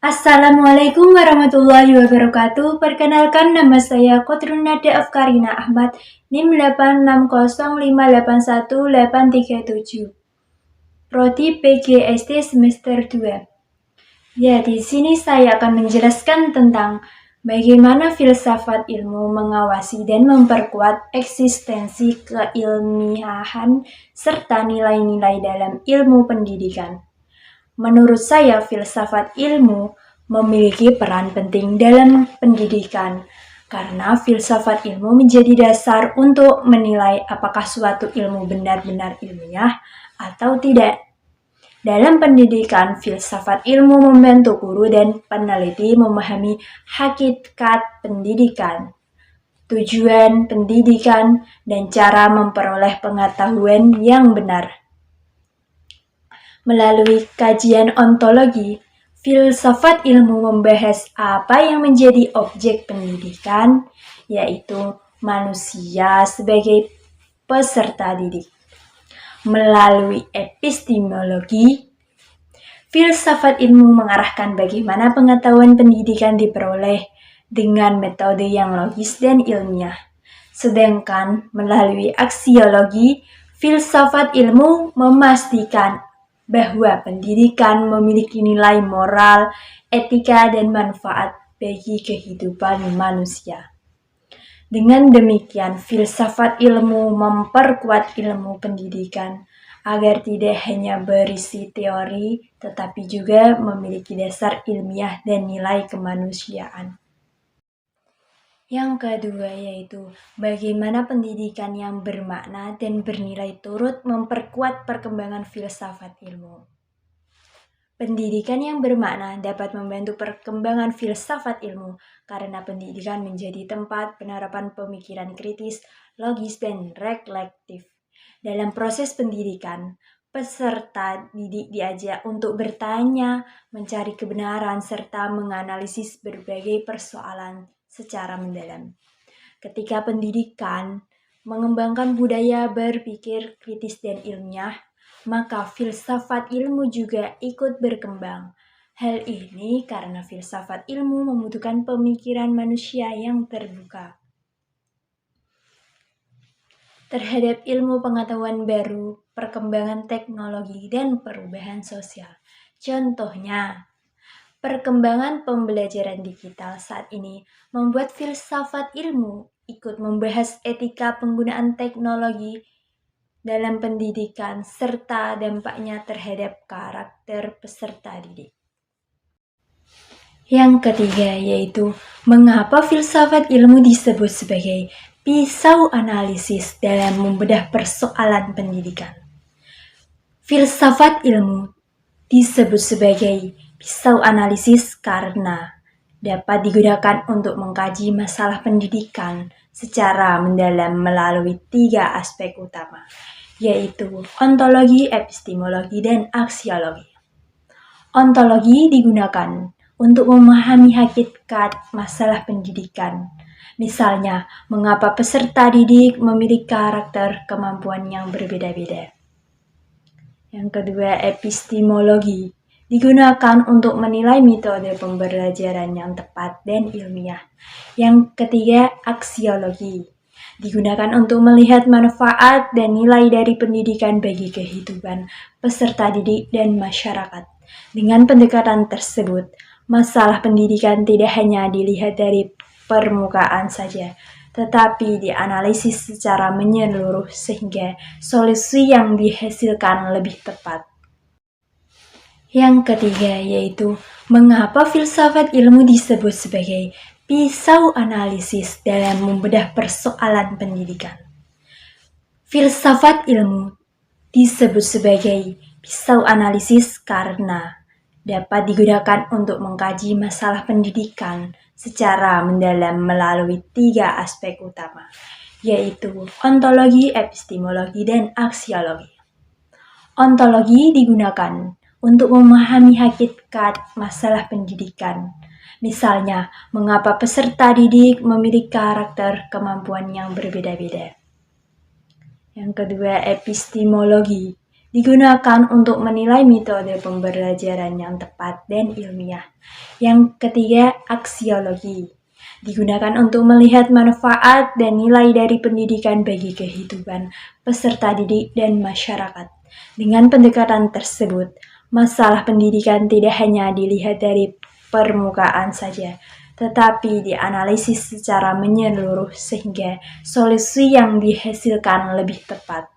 Assalamualaikum warahmatullahi wabarakatuh. Perkenalkan, nama saya Kotrunada Afkarina Ahmad, NIM 860581837, Prodi PGSD semester 2. Ya, di sini saya akan menjelaskan tentang bagaimana filsafat ilmu mengawasi dan memperkuat eksistensi keilmiahan serta nilai-nilai dalam ilmu pendidikan. Menurut saya, filsafat ilmu memiliki peran penting dalam pendidikan karena filsafat ilmu menjadi dasar untuk menilai apakah suatu ilmu benar-benar ilmiah atau tidak. Dalam pendidikan, filsafat ilmu membantu guru dan peneliti memahami hakikat pendidikan, tujuan pendidikan, dan cara memperoleh pengetahuan yang benar. Melalui kajian ontologi, filsafat ilmu membahas apa yang menjadi objek pendidikan, yaitu manusia sebagai peserta didik. Melalui epistemologi, filsafat ilmu mengarahkan bagaimana pengetahuan pendidikan diperoleh dengan metode yang logis dan ilmiah. Sedangkan melalui aksiologi, filsafat ilmu memastikan bahwa pendidikan memiliki nilai moral, etika, dan manfaat bagi kehidupan manusia. Dengan demikian, filsafat ilmu memperkuat ilmu pendidikan agar tidak hanya berisi teori, tetapi juga memiliki dasar ilmiah dan nilai kemanusiaan. Yang kedua yaitu bagaimana pendidikan yang bermakna dan bernilai turut memperkuat perkembangan filsafat ilmu. Pendidikan yang bermakna dapat membantu perkembangan filsafat ilmu karena pendidikan menjadi tempat penerapan pemikiran kritis, logis, dan reflektif. Dalam proses pendidikan, peserta didik diajak untuk bertanya, mencari kebenaran, serta menganalisis berbagai persoalan secara mendalam. Ketika pendidikan mengembangkan budaya berpikir kritis dan ilmiah, maka filsafat ilmu juga ikut berkembang. Hal ini karena filsafat ilmu membutuhkan pemikiran manusia yang terbuka terhadap ilmu pengetahuan baru, perkembangan teknologi, dan perubahan sosial. Contohnya, perkembangan pembelajaran digital saat ini membuat filsafat ilmu ikut membahas etika penggunaan teknologi dalam pendidikan serta dampaknya terhadap karakter peserta didik. Yang ketiga yaitu mengapa filsafat ilmu disebut sebagai pisau analisis dalam membedah persoalan pendidikan. Filsafat ilmu disebut sebagai pisau analisis karena dapat digunakan untuk mengkaji masalah pendidikan secara mendalam melalui 3 aspek utama, yaitu ontologi, epistemologi, dan aksiologi. Ontologi digunakan untuk memahami hakikat masalah pendidikan. Misalnya, mengapa peserta didik memiliki karakter kemampuan yang berbeda-beda. Yang kedua, epistemologi digunakan untuk menilai metode pembelajaran yang tepat dan ilmiah. Yang ketiga, aksiologi digunakan untuk melihat manfaat dan nilai dari pendidikan bagi kehidupan peserta didik dan masyarakat. Dengan pendekatan tersebut, masalah pendidikan tidak hanya dilihat dari permukaan saja, tetapi dianalisis secara menyeluruh sehingga solusi yang dihasilkan lebih tepat. Yang ketiga yaitu mengapa filsafat ilmu disebut sebagai pisau analisis dalam membedah persoalan pendidikan. Filsafat ilmu disebut sebagai pisau analisis karena dapat digunakan untuk mengkaji masalah pendidikan secara mendalam melalui 3 aspek utama, yaitu ontologi, epistemologi, dan aksiologi. Ontologi digunakan untuk memahami hakikat masalah pendidikan. Misalnya, mengapa peserta didik memiliki karakter kemampuan yang berbeda-beda. Yang kedua, epistemologi digunakan untuk menilai metode pembelajaran yang tepat dan ilmiah. Yang ketiga, aksiologi. Digunakan untuk melihat manfaat dan nilai dari pendidikan bagi kehidupan peserta didik dan masyarakat. Dengan pendekatan tersebut, masalah pendidikan tidak hanya dilihat dari permukaan saja, tetapi dianalisis secara menyeluruh sehingga solusi yang dihasilkan lebih tepat.